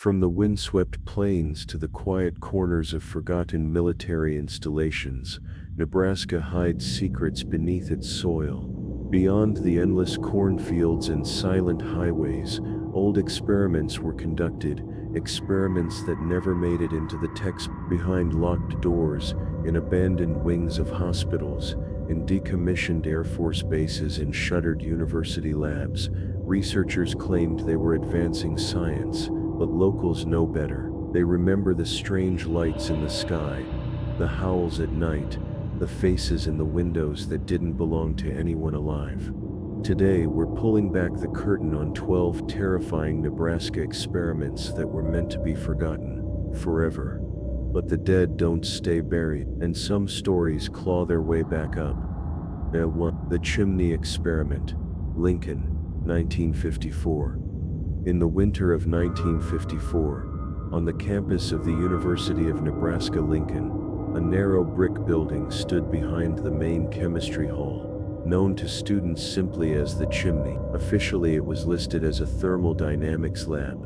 From the windswept plains to the quiet corners of forgotten military installations, Nebraska hides secrets beneath its soil. Beyond the endless cornfields and silent highways, old experiments were conducted, experiments that never made it into the text. Behind locked doors, in abandoned wings of hospitals, in decommissioned Air Force bases and shuttered university labs, researchers claimed they were advancing science, but locals know better. They remember the strange lights in the sky, the howls at night, the faces in the windows that didn't belong to anyone alive. Today, we're pulling back the curtain on 12 terrifying Nebraska experiments that were meant to be forgotten forever. But the dead don't stay buried, and some stories claw their way back up. The Chimney Experiment, Lincoln, 1954. In the winter of 1954, on the campus of the University of Nebraska-Lincoln, a narrow brick building stood behind the main chemistry hall, known to students simply as the Chimney. Officially, it was listed as a thermodynamics lab.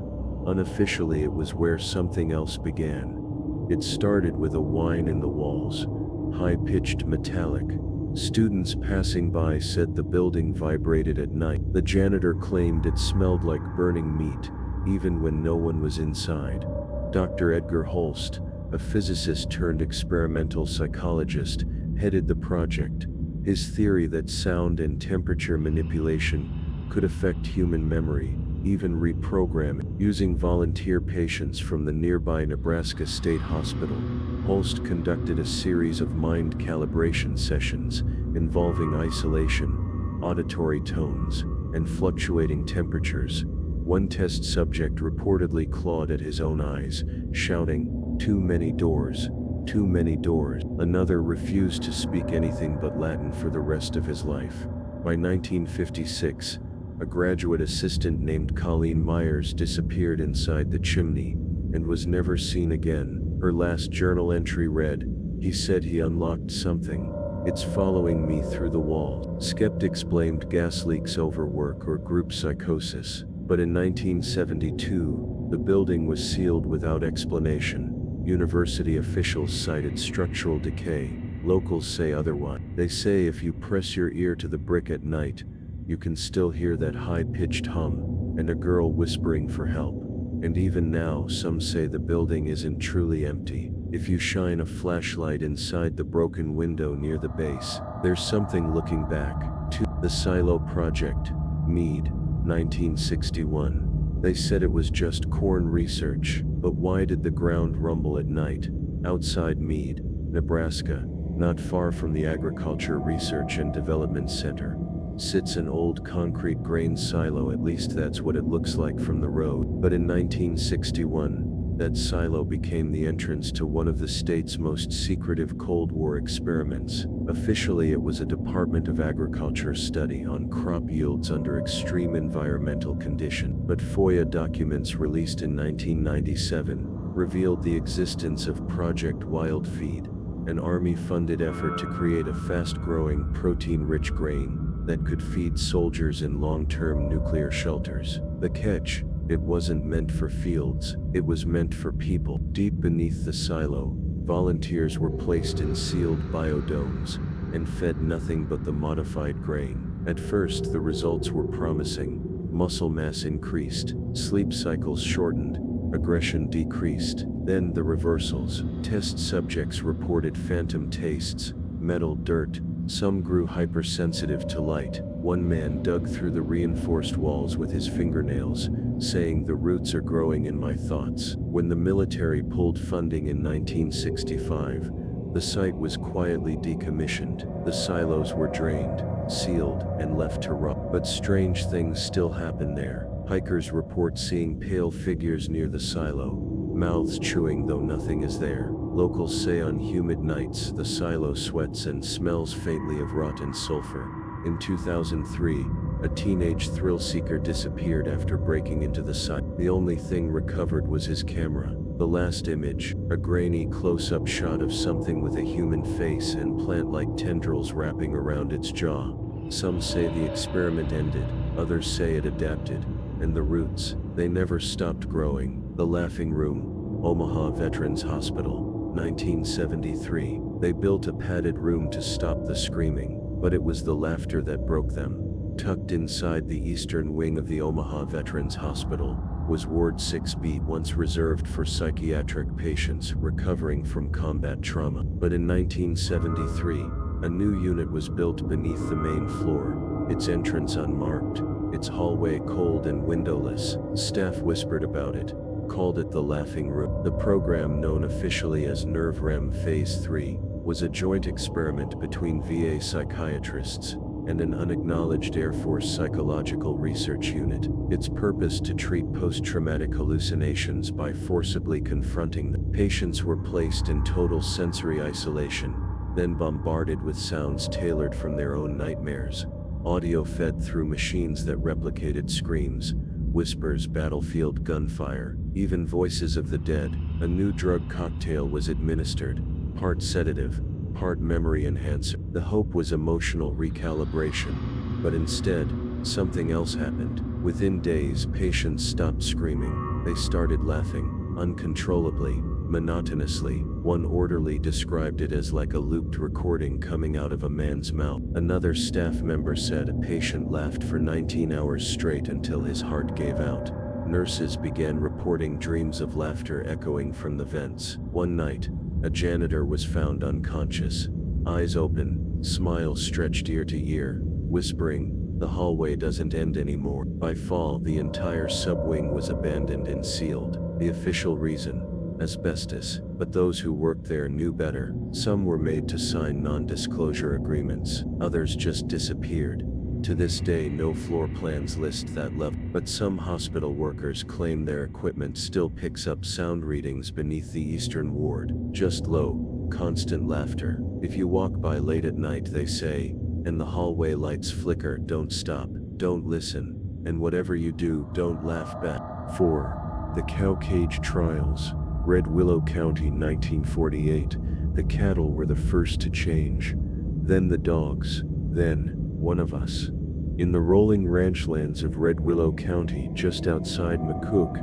Unofficially, it was where something else began. It started with a whine in the walls, high-pitched metallic. Students passing by said the building vibrated at night. The janitor claimed it smelled like burning meat, even when no one was inside. Dr. Edgar Holst, a physicist turned experimental psychologist, headed the project. His theory that sound and temperature manipulation could affect human memory, even reprogramming. Using volunteer patients from the nearby Nebraska State Hospital, Holst conducted a series of mind calibration sessions involving isolation, auditory tones, and fluctuating temperatures. One test subject reportedly clawed at his own eyes, shouting, "Too many doors, too many doors." Another refused to speak anything but Latin for the rest of his life. By 1956, a graduate assistant named Colleen Myers disappeared inside the chimney and was never seen again. Her last journal entry read, "He said he unlocked something. It's following me through the wall." Skeptics blamed gas leaks, overwork, or group psychosis. But in 1972, the building was sealed without explanation. University officials cited structural decay. Locals say otherwise. They say if you press your ear to the brick at night, you can still hear that high-pitched hum, and a girl whispering for help. And even now, some say the building isn't truly empty. If you shine a flashlight inside the broken window near the base, there's something looking back. To the Silo Project, Meade, 1961. They said it was just corn research, but why did the ground rumble at night? Outside Meade, Nebraska, not far from the Agriculture Research and Development Center, sits an old concrete grain silo. At least that's what it looks like from the road. But in 1961, that silo became the entrance to one of the state's most secretive Cold War experiments. Officially, it was a Department of Agriculture study on crop yields under extreme environmental conditions. But FOIA documents released in 1997 revealed the existence of Project Wildfeed, an Army-funded effort to create a fast-growing, protein-rich grain that could feed soldiers in long-term nuclear shelters. The catch: it wasn't meant for fields, it was meant for people. Deep beneath the silo, volunteers were placed in sealed biodomes and fed nothing but the modified grain. At first, the results were promising. Muscle mass increased, sleep cycles shortened, aggression decreased. Then the reversals. Test subjects reported phantom tastes, metal, dirt. Some grew hypersensitive to light. One man dug through the reinforced walls with his fingernails, saying, "The roots are growing in my thoughts." When the military pulled funding in 1965, the site was quietly decommissioned. The silos were drained, sealed, and left to rot. But strange things still happen there. Hikers report seeing pale figures near the silo, mouths chewing though nothing is there. Locals say on humid nights the silo sweats and smells faintly of rot and sulfur. In 2003, a teenage thrill-seeker disappeared after breaking into the site. The only thing recovered was his camera. The last image, a grainy close-up shot of something with a human face and plant-like tendrils wrapping around its jaw. Some say the experiment ended, others say it adapted, and the roots, they never stopped growing. The Laughing Room, Omaha Veterans Hospital, 1973. They built a padded room to stop the screaming, but it was the laughter that broke them. Tucked inside the eastern wing of the Omaha Veterans Hospital was Ward 6B, once reserved for psychiatric patients recovering from combat trauma. But in 1973, a new unit was built beneath the main floor, its entrance unmarked, its hallway cold and windowless. Staff whispered about it, called it the Laughing Room. The program, known officially as Nerve REM Phase 3, was a joint experiment between VA psychiatrists and an unacknowledged Air Force psychological research unit. Its purpose to treat post-traumatic hallucinations by forcibly confronting them. Patients were placed in total sensory isolation, then bombarded with sounds tailored from their own nightmares. Audio fed through machines that replicated screams, whispers, battlefield gunfire, even voices of the dead. A new drug cocktail was administered, part sedative, part memory enhancer. The hope was emotional recalibration, but instead, something else happened. Within days, patients stopped screaming. They started laughing, uncontrollably, monotonously. One orderly described it as like a looped recording coming out of a man's mouth. Another staff member said a patient laughed for 19 hours straight until his heart gave out. Nurses began reporting dreams of laughter echoing from the vents. One night, a janitor was found unconscious, eyes open, smile stretched ear to ear, whispering, "The hallway doesn't end anymore." By fall, the entire subwing was abandoned and sealed. The official reason: asbestos. But those who worked there knew better. Some were made to sign non-disclosure agreements, others just disappeared. To this day, no floor plans list that level, but some hospital workers claim their equipment still picks up sound readings beneath the eastern ward. Just low, constant laughter. If you walk by late at night, they say, and the hallway lights flicker, don't stop, don't listen, and whatever you do, don't laugh back. 4. The Cow Cage Trials, Red Willow County, 1948. The cattle were the first to change. Then the dogs. Then one of us. In the rolling ranchlands of Red Willow County, just outside McCook,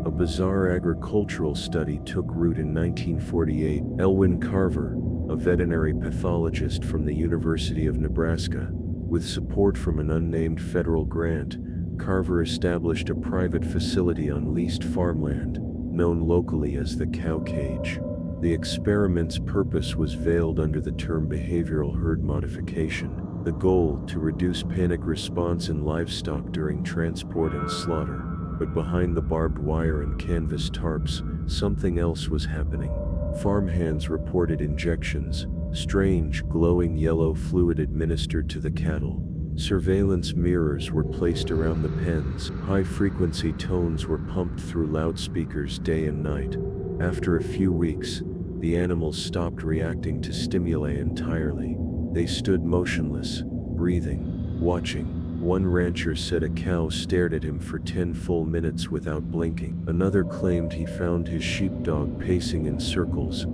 a bizarre agricultural study took root in 1948. Elwyn Carver, a veterinary pathologist from the University of Nebraska, with support from an unnamed federal grant, Carver established a private facility on leased farmland, known locally as the Cow Cage. The experiment's purpose was veiled under the term behavioral herd modification. The goal, to reduce panic response in livestock during transport and slaughter. But behind the barbed wire and canvas tarps, something else was happening. Farmhands reported injections, strange, glowing yellow fluid administered to the cattle. Surveillance mirrors were placed around the pens. High-frequency tones were pumped through loudspeakers day and night. After a few weeks, the animals stopped reacting to stimuli entirely. They stood motionless, breathing, watching. One rancher said a cow stared at him for 10 full minutes without blinking. Another claimed he found his sheepdog pacing in circles,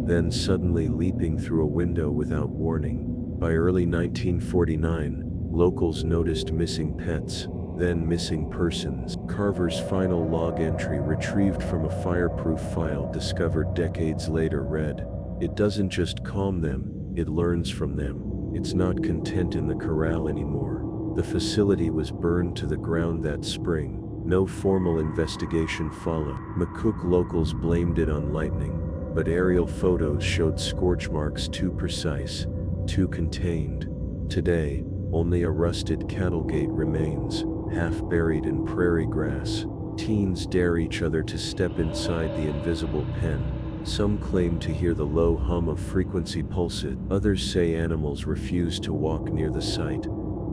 then suddenly leaping through a window without warning. By early 1949, locals noticed missing pets, then missing persons. Carver's final log entry, retrieved from a fireproof file discovered decades later, read, "It doesn't just calm them, it learns from them. It's not content in the corral anymore." The facility was burned to the ground that spring. No formal investigation followed. McCook locals blamed it on lightning, but aerial photos showed scorch marks too precise, too contained. Today, only a rusted cattle gate remains, half buried in prairie grass. Teens dare each other to step inside the invisible pen. Some claim to hear the low hum of frequency pulsate. Others say animals refuse to walk near the site.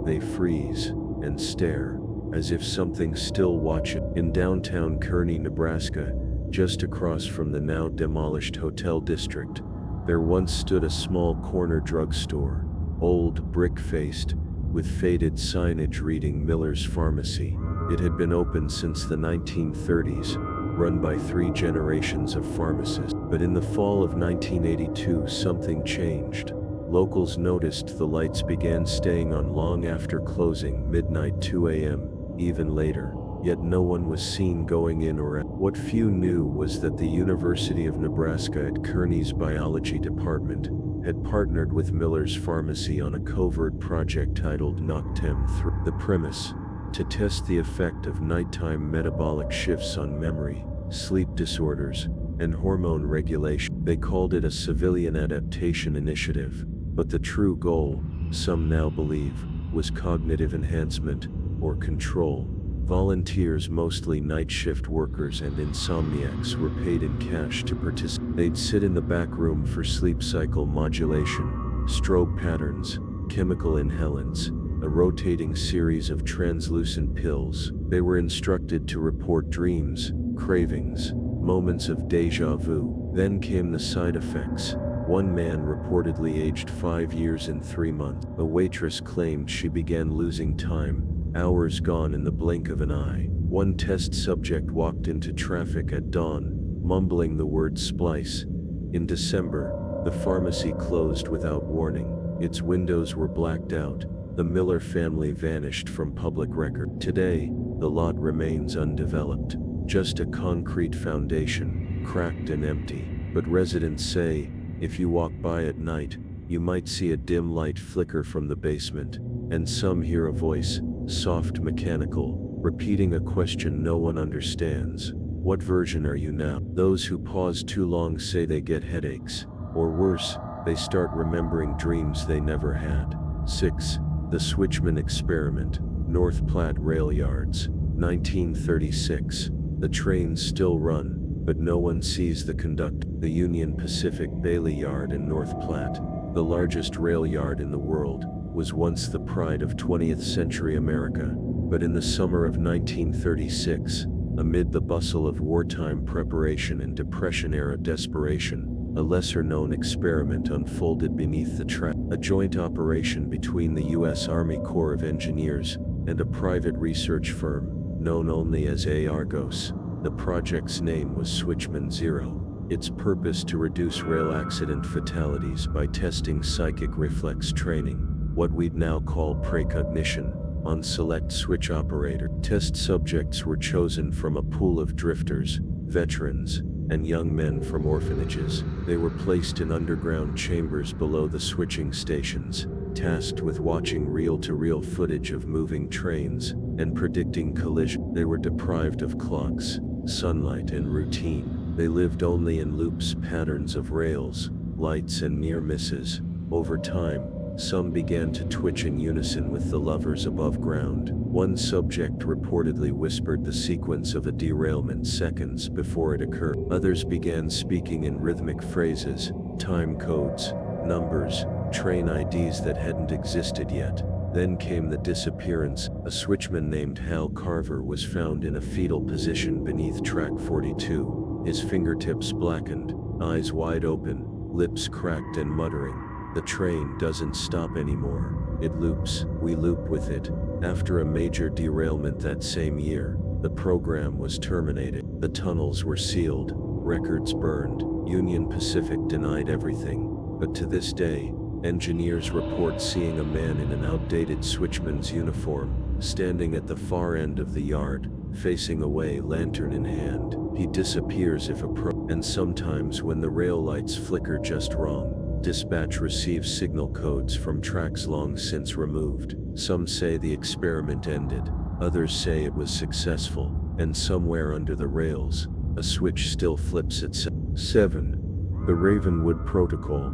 They freeze and stare, as if something's still watching. In downtown Kearney, Nebraska, just across from the now demolished hotel district, there once stood a small corner drugstore, old, brick-faced, with faded signage reading Miller's Pharmacy. It had been open since the 1930s, run by 3 generations of pharmacists. But in the fall of 1982, something changed. Locals noticed the lights began staying on long after closing, midnight, 2 a.m., even later. yet no one was seen going in or out. What few knew was that the University of Nebraska at Kearney's biology department had partnered with Miller's Pharmacy on a covert project titled Noctem 3. The premise: to test the effect of nighttime metabolic shifts on memory, sleep disorders, and hormone regulation. They called it a civilian adaptation initiative, but the true goal, some now believe, was cognitive enhancement, or control. Volunteers, mostly night shift workers and insomniacs, were paid in cash to participate. They'd sit in the back room for sleep cycle modulation, strobe patterns, chemical inhalants, a rotating series of translucent pills. They were instructed to report dreams, cravings, moments of deja vu. Then came the side effects. One man reportedly aged 5 years and 3 months. A waitress claimed she began losing time, hours gone in the blink of an eye. One test subject walked into traffic at dawn, mumbling the word splice. In December, the pharmacy closed without warning. Its windows were blacked out. The Miller family vanished from public record. Today, the lot remains undeveloped, just a concrete foundation, cracked and empty. But residents say, if you walk by at night, you might see a dim light flicker from the basement, and some hear a voice, soft, mechanical, repeating a question no one understands. What version are you now? Those who pause too long say they get headaches, or worse, they start remembering dreams they never had. 6. The Switchman Experiment, North Platte Rail Yards, 1936. The trains still run, but no one sees the conductor. The Union Pacific Bailey Yard in North Platte, the largest rail yard in the world, was once the pride of 20th century America. But in the summer of 1936, amid the bustle of wartime preparation and Depression-era desperation, a lesser-known experiment unfolded beneath the track. A joint operation between the U.S. Army Corps of Engineers and a private research firm, known only as Argos. The project's name was Switchman Zero. Its purpose to reduce rail accident fatalities by testing psychic reflex training, what we'd now call precognition, on select switch operator. Test subjects were chosen from a pool of drifters, veterans, and young men from orphanages. They were placed in underground chambers below the switching stations, tasked with watching reel-to-reel footage of moving trains and predicting collision. They were deprived of clocks, sunlight, and routine. They lived only in loops, patterns of rails, lights, and near misses. Over time, some began to twitch in unison with the lovers above ground. One subject reportedly whispered the sequence of a derailment seconds before it occurred. Others began speaking in rhythmic phrases, time codes, numbers, train IDs that hadn't existed yet. Then came the disappearance. A switchman named Hal Carver was found in a fetal position beneath track 42, his fingertips blackened, eyes wide open, lips cracked and muttering, "The train doesn't stop anymore. It loops. We loop with it." After a major derailment that same year, the program was terminated. The tunnels were sealed, records burned, Union Pacific denied everything. But to this day, engineers report seeing a man in an outdated switchman's uniform, standing at the far end of the yard, facing away, lantern in hand. He disappears if and sometimes when the rail lights flicker just wrong, dispatch receives signal codes from tracks long since removed. Some say the experiment ended, others say it was successful, and somewhere under the rails, a switch still flips itself. 7. The Ravenwood Protocol,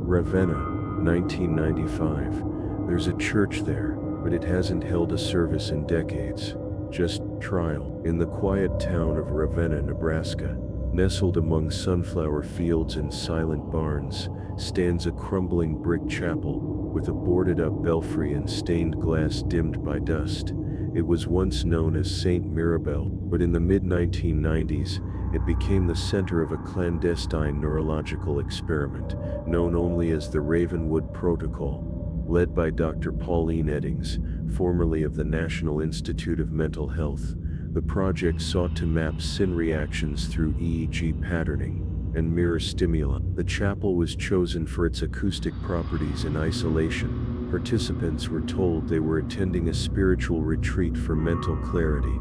Ravenna, 1995. There's a church there, but it hasn't held a service in decades. Just trial. In the quiet town of Ravenna, Nebraska, nestled among sunflower fields and silent barns, stands a crumbling brick chapel, with a boarded-up belfry and stained glass dimmed by dust. It was once known as St. Mirabel, but in the mid-1990s, it became the center of a clandestine neurological experiment, known only as the Ravenwood Protocol. Led by Dr. Pauline Eddings, formerly of the National Institute of Mental Health, the project sought to map SYN reactions through EEG patterning and mirror stimuli. The chapel was chosen for its acoustic properties and isolation. Participants were told they were attending a spiritual retreat for mental clarity,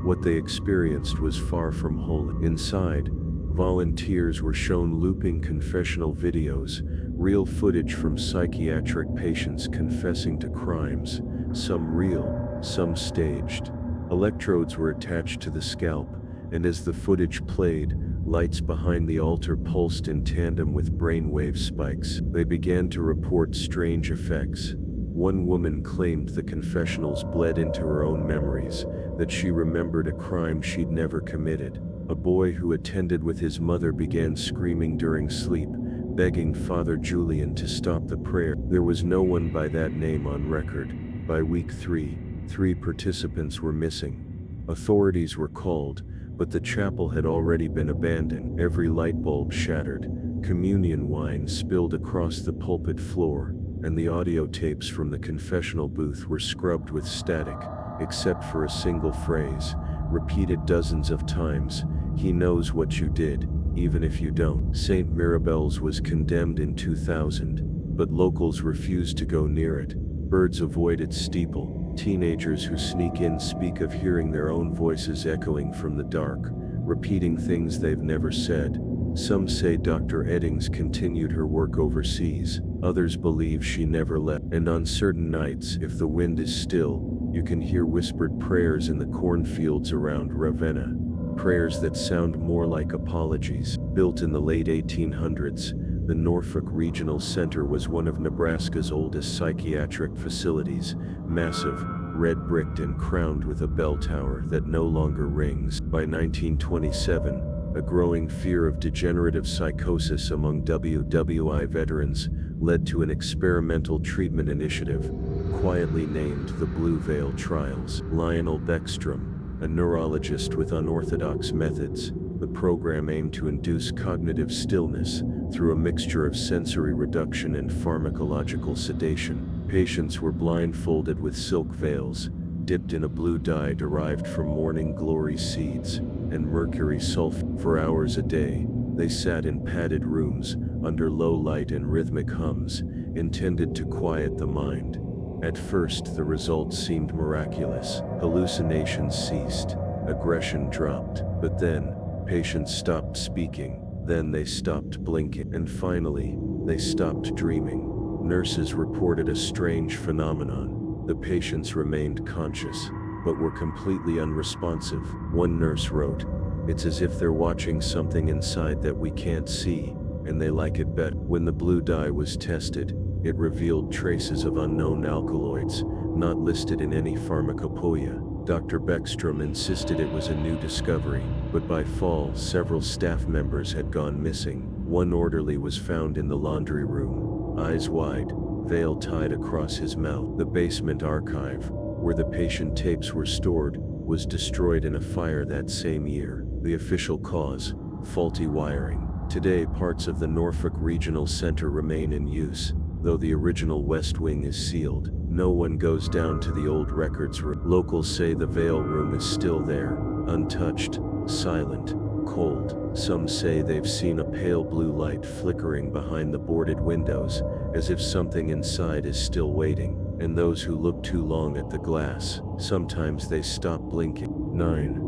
What they experienced was far from holy. Inside, volunteers were shown looping confessional videos, real footage from psychiatric patients confessing to crimes, some real, some staged. Electrodes were attached to the scalp, and as the footage played, lights behind the altar pulsed in tandem with brainwave spikes. They began to report strange effects. One woman claimed the confessionals bled into her own memories, that she remembered a crime she'd never committed. A boy who attended with his mother began screaming during sleep, begging Father Julian to stop the prayer. There was no one by that name on record. By week 3, 3 participants were missing. Authorities were called, but the chapel had already been abandoned. Every light bulb shattered, communion wine spilled across the pulpit floor, and the audio tapes from the confessional booth were scrubbed with static, except for a single phrase, repeated dozens of times: "He knows what you did, even if you don't." St. Mirabel's was condemned in 2000, but locals refused to go near it. Birds avoid its steeple. Teenagers who sneak in speak of hearing their own voices echoing from the dark, repeating things they've never said. Some say Dr. Eddings continued her work overseas. Others believe she never left. And on certain nights, if the wind is still, you can hear whispered prayers in the cornfields around Ravenna. Prayers that sound more like apologies. Built in the late 1800s, the Norfolk Regional Center was one of Nebraska's oldest psychiatric facilities, massive, red-bricked and crowned with a bell tower that no longer rings. By 1927, a growing fear of degenerative psychosis among WWI veterans led to an experimental treatment initiative, quietly named the Blue Veil Trials. Lionel Beckstrom, a neurologist with unorthodox methods, the program aimed to induce cognitive stillness through a mixture of sensory reduction and pharmacological sedation. Patients were blindfolded with silk veils, dipped in a blue dye derived from morning glory seeds, and mercury sulfate. For hours a day, they sat in padded rooms, under low light and rhythmic hums, intended to quiet the mind. At first, the results seemed miraculous. Hallucinations ceased, aggression dropped, but then, patients stopped speaking, then they stopped blinking, and finally, they stopped dreaming. Nurses reported a strange phenomenon. The patients remained conscious, but were completely unresponsive. One nurse wrote, "It's as if they're watching something inside that we can't see, and they like it better." When the blue dye was tested, it revealed traces of unknown alkaloids, not listed in any pharmacopoeia. Dr. Beckstrom insisted it was a new discovery, but by fall, several staff members had gone missing. One orderly was found in the laundry room, eyes wide, veil tied across his mouth. The basement archive, where the patient tapes were stored, was destroyed in a fire that same year. The official cause: faulty wiring. Today, parts of the Norfolk Regional Center remain in use, though the original West Wing is sealed. No one goes down to the old records room. Locals say the veil room is still there, untouched, silent, cold. Some say they've seen a pale blue light flickering behind the boarded windows, as if something inside is still waiting. And those who look too long at the glass, sometimes they stop blinking. 9.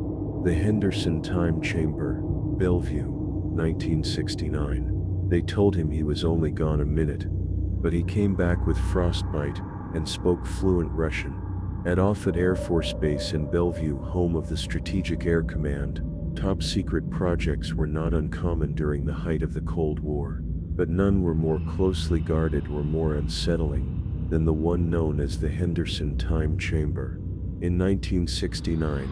The Henderson Time Chamber, Bellevue, 1969. They told him he was only gone a minute, but he came back with frostbite and spoke fluent Russian. At Offutt Air Force Base in Bellevue, home of the Strategic Air Command, top-secret projects were not uncommon during the height of the Cold War, but none were more closely guarded or more unsettling than the one known as the Henderson Time Chamber. In 1969,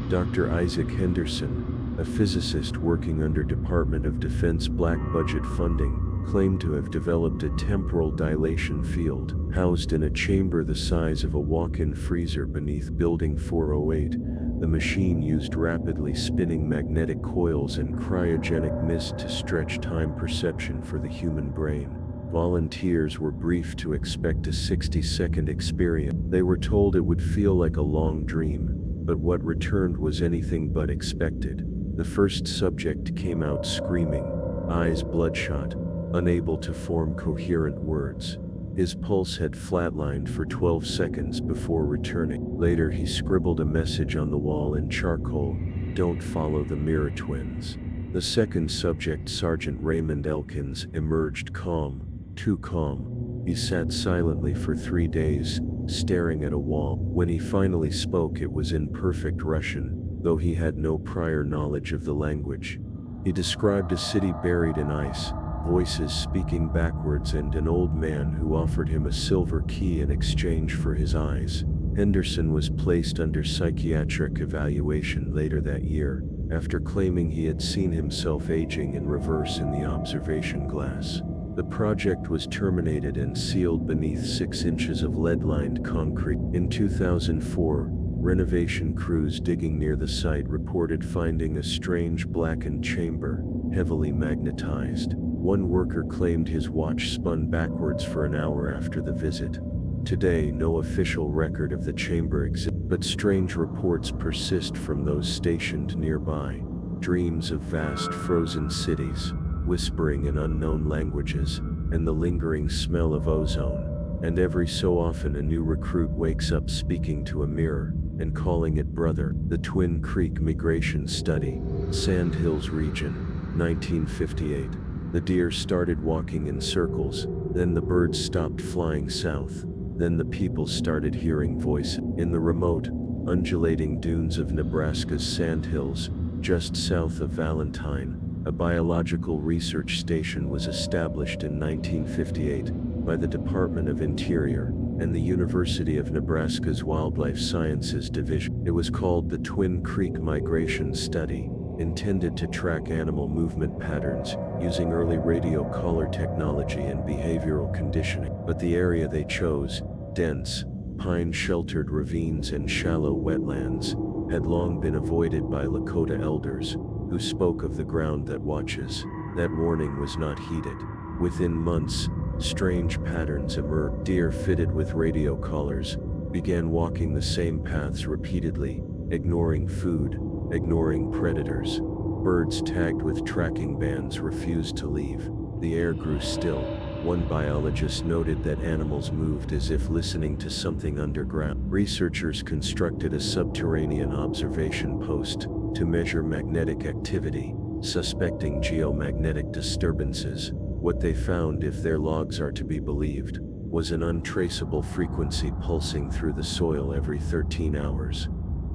Dr. Isaac Henderson, a physicist working under Department of Defense black budget funding, claimed to have developed a temporal dilation field. Housed in a chamber the size of a walk-in freezer beneath Building 408, the machine used rapidly spinning magnetic coils and cryogenic mist to stretch time perception for the human brain. Volunteers were briefed to expect a 60-second experience. They were told it would feel like a long dream, but what returned was anything but expected. The first subject came out screaming, eyes bloodshot, unable to form coherent words. His pulse had flatlined for 12 seconds before returning. Later, he scribbled a message on the wall in charcoal: "Don't follow the mirror twins." The second subject, Sergeant Raymond Elkins, emerged calm, too calm. He sat silently for 3 days, staring at a wall. When he finally spoke, it was in perfect Russian, though he had no prior knowledge of the language. He described a city buried in ice, voices speaking backwards, and an old man who offered him a silver key in exchange for his eyes. Henderson was placed under psychiatric evaluation later that year, after claiming he had seen himself aging in reverse in the observation glass. The project was terminated and sealed beneath 6 inches of lead-lined concrete. In 2004, renovation crews digging near the site reported finding a strange blackened chamber, heavily magnetized. One worker claimed his watch spun backwards for an hour after the visit. Today, no official record of the chamber exists, but strange reports persist from those stationed nearby. Dreams of vast frozen cities, whispering in unknown languages, and the lingering smell of ozone. And every so often a new recruit wakes up speaking to a mirror and calling it brother. The Twin Creek Migration Study, Sand Hills Region, 1958. The deer started walking in circles, then the birds stopped flying south, then the people started hearing voices. In the remote, undulating dunes of Nebraska's Sandhills, just south of Valentine, a biological research station was established in 1958 by the Department of Interior and the University of Nebraska's Wildlife Sciences Division. It was called the Twin Creek Migration Study, intended to track animal movement patterns using early radio collar technology and behavioral conditioning. But the area they chose, dense, pine-sheltered ravines and shallow wetlands, had long been avoided by Lakota elders, who spoke of the ground that watches. That warning was not heeded. Within months, strange patterns emerged. Deer fitted with radio collars began walking the same paths repeatedly, ignoring food, ignoring predators. Birds tagged with tracking bands refused to leave. The air grew still. One biologist noted that animals moved as if listening to something underground. Researchers constructed a subterranean observation post to measure magnetic activity, suspecting geomagnetic disturbances. What they found, if their logs are to be believed, was an untraceable frequency pulsing through the soil every 13 hours.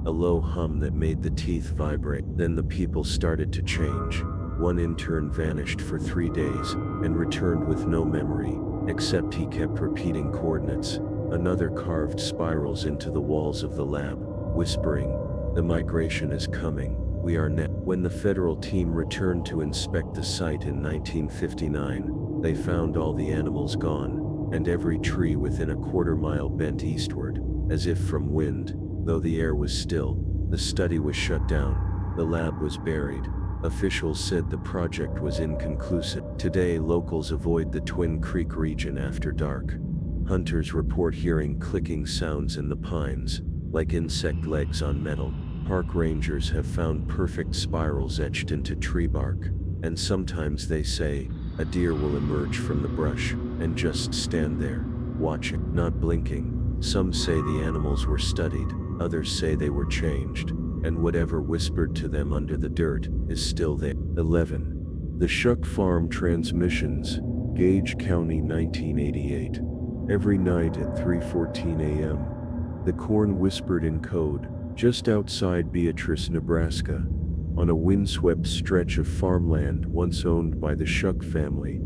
A low hum that made the teeth vibrate. Then the people started to change. One intern vanished for 3 days and returned with no memory, except he kept repeating coordinates. Another carved spirals into the walls of the lab, whispering, "The migration is coming. We are next." When the federal team returned to inspect the site in 1959, they found all the animals gone, and every tree within a quarter-mile bent eastward, as if from wind. Though the air was still, the study was shut down. The lab was buried. Officials said the project was inconclusive. Today, locals avoid the Twin Creek region after dark. Hunters report hearing clicking sounds in the pines, like insect legs on metal. Park rangers have found perfect spirals etched into tree bark, and sometimes they say, a deer will emerge from the brush and just stand there, watching, not blinking. Some say the animals were studied, others say they were changed, and whatever whispered to them under the dirt is still there. 11. The Shuck Farm Transmissions, Gage County, 1988. Every night at 3:14 a.m., the corn whispered in code, just outside Beatrice, Nebraska, on a windswept stretch of farmland once owned by the Shuck family.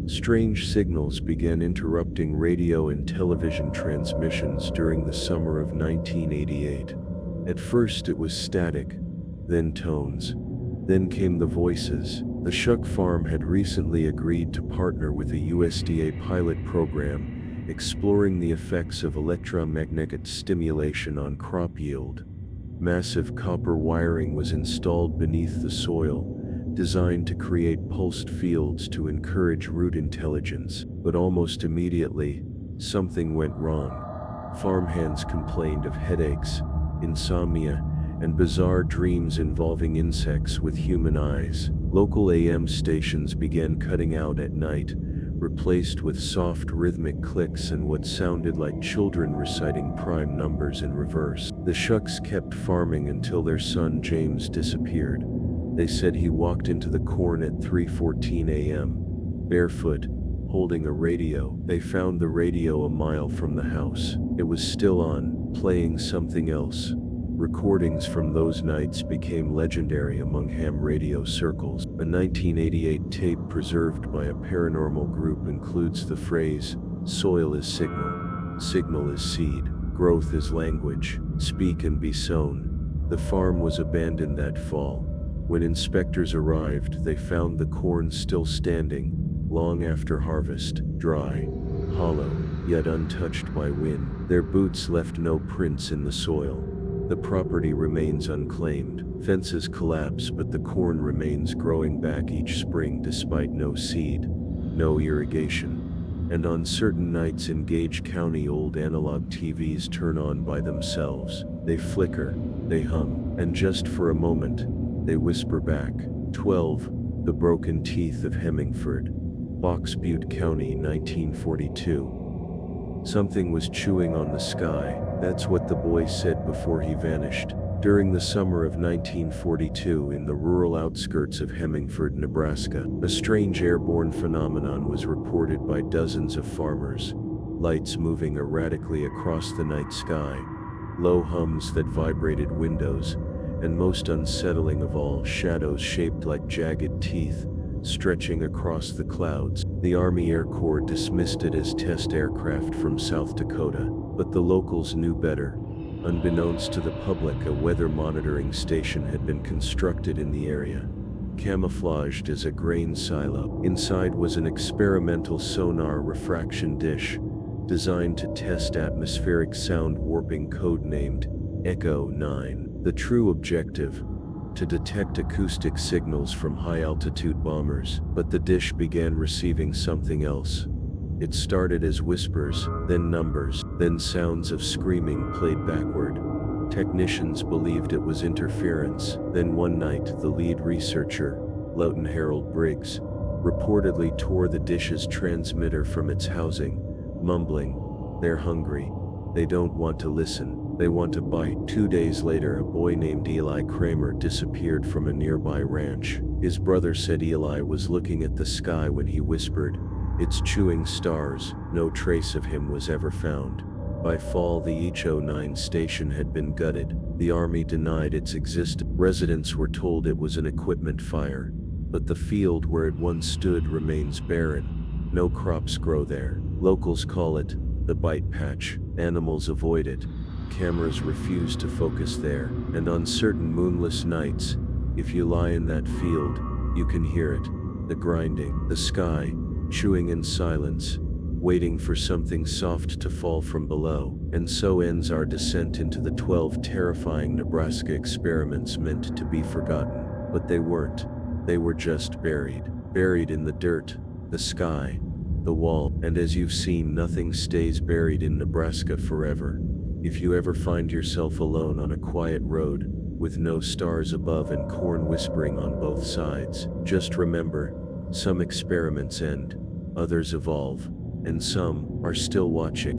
Strange signals began interrupting radio and television transmissions during the summer of 1988. At first it was static, then tones. Then came the voices. The Shuck Farm had recently agreed to partner with a USDA pilot program exploring the effects of electromagnetic stimulation on crop yield. Massive copper wiring was installed beneath the soil, designed to create pulsed fields to encourage root intelligence. But almost immediately, something went wrong. Farmhands complained of headaches, insomnia, and bizarre dreams involving insects with human eyes. Local AM stations began cutting out at night, replaced with soft rhythmic clicks and what sounded like children reciting prime numbers in reverse. The Shucks kept farming until their son James disappeared. They said he walked into the corn at 3:14 a.m., barefoot, holding a radio. They found the radio a mile from the house. It was still on, playing something else. Recordings from those nights became legendary among ham radio circles. A 1988 tape preserved by a paranormal group includes the phrase, "Soil is signal, signal is seed, growth is language, speak and be sown." The farm was abandoned that fall. When inspectors arrived, they found the corn still standing, long after harvest, dry, hollow, yet untouched by wind. Their boots left no prints in the soil. The property remains unclaimed. Fences collapse, but the corn remains growing back each spring despite no seed, no irrigation. And on certain nights in Gage County, old analog TVs turn on by themselves. They flicker, they hum, and just for a moment, they whisper back. 12. The Broken Teeth of Hemingford, Box Butte County, 1942. Something was chewing on the sky. That's what the boy said before he vanished. During the summer of 1942, in the rural outskirts of Hemingford, Nebraska, a strange airborne phenomenon was reported by dozens of farmers. Lights moving erratically across the night sky, low hums that vibrated windows, and most unsettling of all, shadows shaped like jagged teeth, stretching across the clouds. The Army Air Corps dismissed it as test aircraft from South Dakota, but the locals knew better. Unbeknownst to the public, a weather monitoring station had been constructed in the area, camouflaged as a grain silo. Inside was an experimental sonar refraction dish, designed to test atmospheric sound warping, codenamed Echo 9. The true objective: to detect acoustic signals from high-altitude bombers. But the dish began receiving something else. It started as whispers, then numbers, then sounds of screaming played backward. Technicians believed it was interference. Then one night, the lead researcher, Lowton Harold Briggs, reportedly tore the dish's transmitter from its housing, mumbling, "They're hungry. They don't want to listen. They want to bite." 2 days later, a boy named Eli Kramer disappeared from a nearby ranch. His brother said Eli was looking at the sky when he whispered, "It's chewing stars." No trace of him was ever found. By fall, the H-09 station had been gutted. The Army denied its existence. Residents were told it was an equipment fire, but the field where it once stood remains barren. No crops grow there. Locals call it the bite patch. Animals avoid it. Cameras refuse to focus there. And on certain moonless nights, if you lie in that field, you can hear it. The grinding, the sky, chewing in silence, waiting for something soft to fall from below. And so ends our descent into the 12 terrifying Nebraska experiments meant to be forgotten. But they weren't. They were just buried. Buried in the dirt, the sky, the wall. And as you've seen, nothing stays buried in Nebraska forever. If you ever find yourself alone on a quiet road, with no stars above and corn whispering on both sides, just remember, some experiments end, others evolve, and some are still watching.